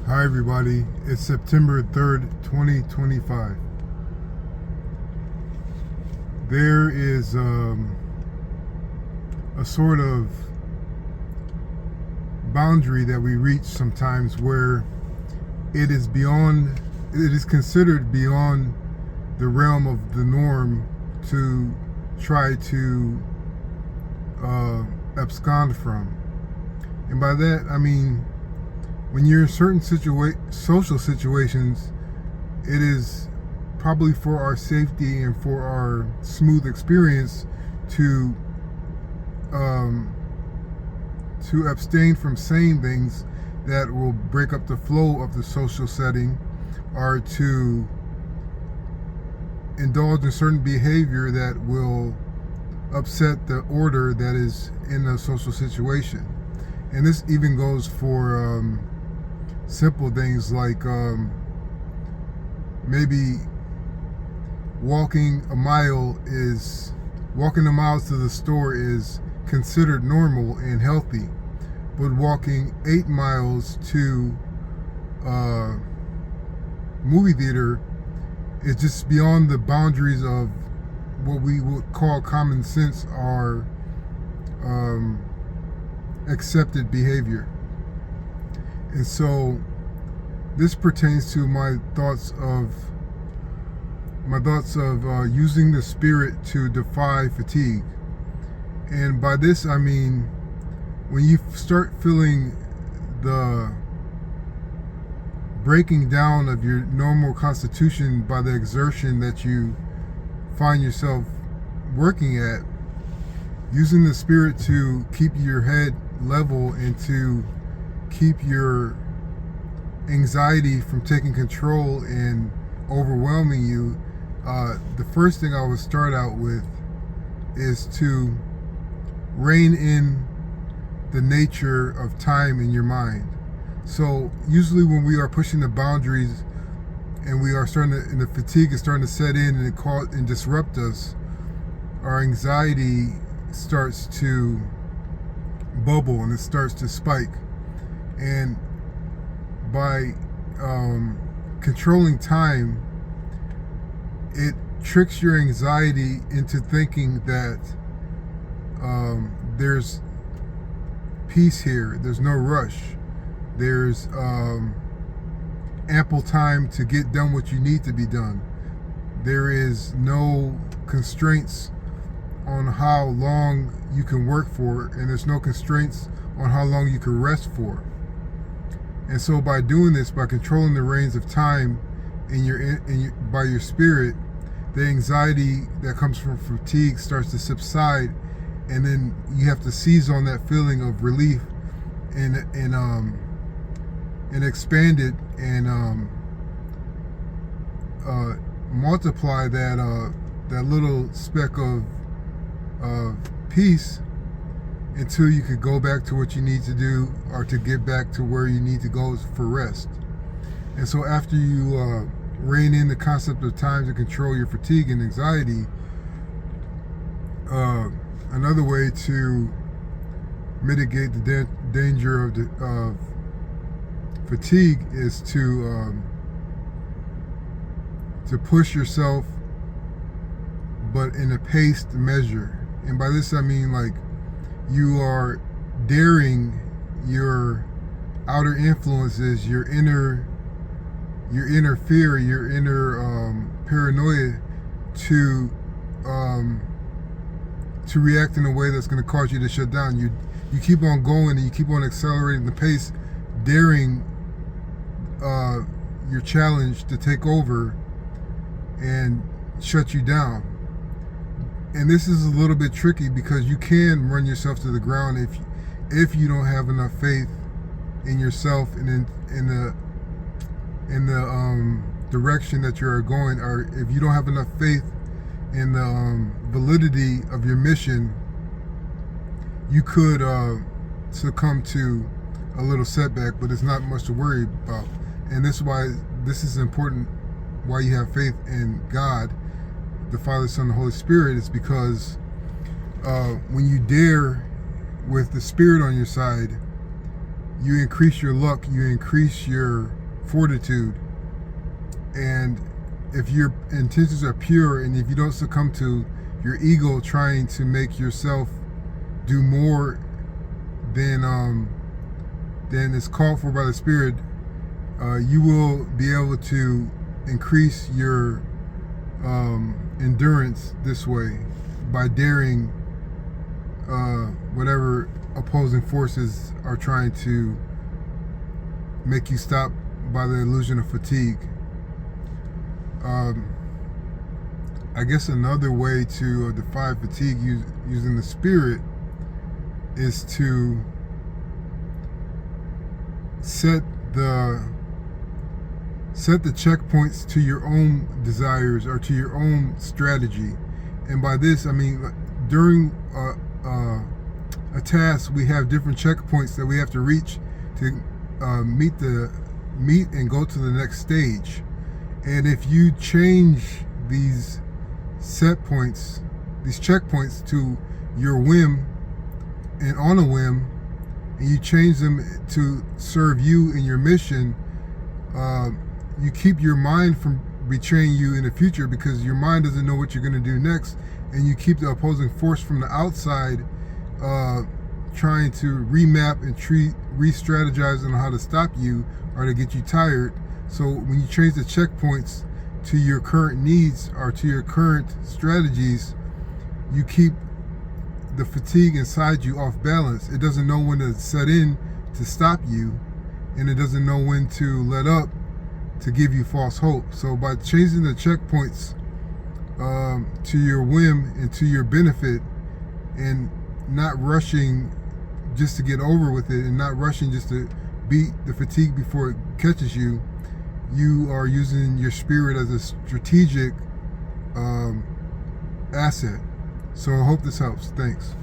Hi everybody, it's September 3rd, 2025. There is a sort of boundary that we reach sometimes where it is considered beyond the realm of the norm to try to abscond from. And by that I mean, when you're in certain social situations, it is probably for our safety and for our smooth experience to abstain from saying things that will break up the flow of the social setting, or to indulge in certain behavior that will upset the order that is in a social situation. And this even goes for simple things like maybe walking the miles to the store is considered normal and healthy, but walking 8 miles to a movie theater is just beyond the boundaries of what we would call common sense or accepted behavior. And so this pertains to my thoughts of using the spirit to defy fatigue. And by this I mean, when you start feeling the breaking down of your normal constitution by the exertion that you find yourself working at, using the spirit to keep your head level and to keep your anxiety from taking control and overwhelming you, the first thing I would start out with is to rein in the nature of time in your mind. So usually when we are pushing the boundaries and we are and the fatigue is starting to set in and disrupt us, our anxiety starts to bubble and it starts to spike. And by controlling time, it tricks your anxiety into thinking that there's peace here, there's no rush, there's ample time to get done what you need to be done. There is no constraints on how long you can work for, and there's no constraints on how long you can rest for. And so by doing this, by controlling the reins of time by your spirit, the anxiety that comes from fatigue starts to subside, and then you have to seize on that feeling of relief and expand it and multiply that little speck of peace until you could go back to what you need to do, or to get back to where you need to go for rest. And so after you rein in the concept of time to control your fatigue and anxiety, another way to mitigate the danger of fatigue is to push yourself, but in a paced measure. And by this I mean, like, you are daring your outer influences, your inner fear, your inner paranoia to react in a way that's going to cause you to shut down. You keep on going and you keep on accelerating the pace, daring your challenge to take over and shut you down. And this is a little bit tricky because you can run yourself to the ground if you don't have enough faith in yourself and in the direction that you're going, or if you don't have enough faith in the validity of your mission, you could succumb to a little setback, but it's not much to worry about. And this is why this is important, why you have faith in God, the Father, Son, and Holy Spirit. Is because when you dare with the Spirit on your side, you increase your luck, you increase your fortitude. And if your intentions are pure, and if you don't succumb to your ego trying to make yourself do more than is called for by the Spirit, you will be able to increase your endurance this way by daring whatever opposing forces are trying to make you stop by the illusion of fatigue. I guess another way to defy fatigue using the Spirit is to set the checkpoints to your own desires or to your own strategy. And by this I mean, during a task, we have different checkpoints that we have to reach to meet and go to the next stage. And if you change these set points, these checkpoints, to your whim and on a whim, and you change them to serve you in your mission, you keep your mind from betraying you in the future, because your mind doesn't know what you're going to do next, and you keep the opposing force from the outside trying to remap and re-strategize on how to stop you or to get you tired. So when you change the checkpoints to your current needs or to your current strategies, you keep the fatigue inside you off balance. It doesn't know when to set in to stop you, and it doesn't know when to let up to give you false hope. So by changing the checkpoints to your whim and to your benefit, and not rushing just to get over with it, and not rushing just to beat the fatigue before it catches you, you are using your Spirit as a strategic asset. So I hope this helps. Thanks.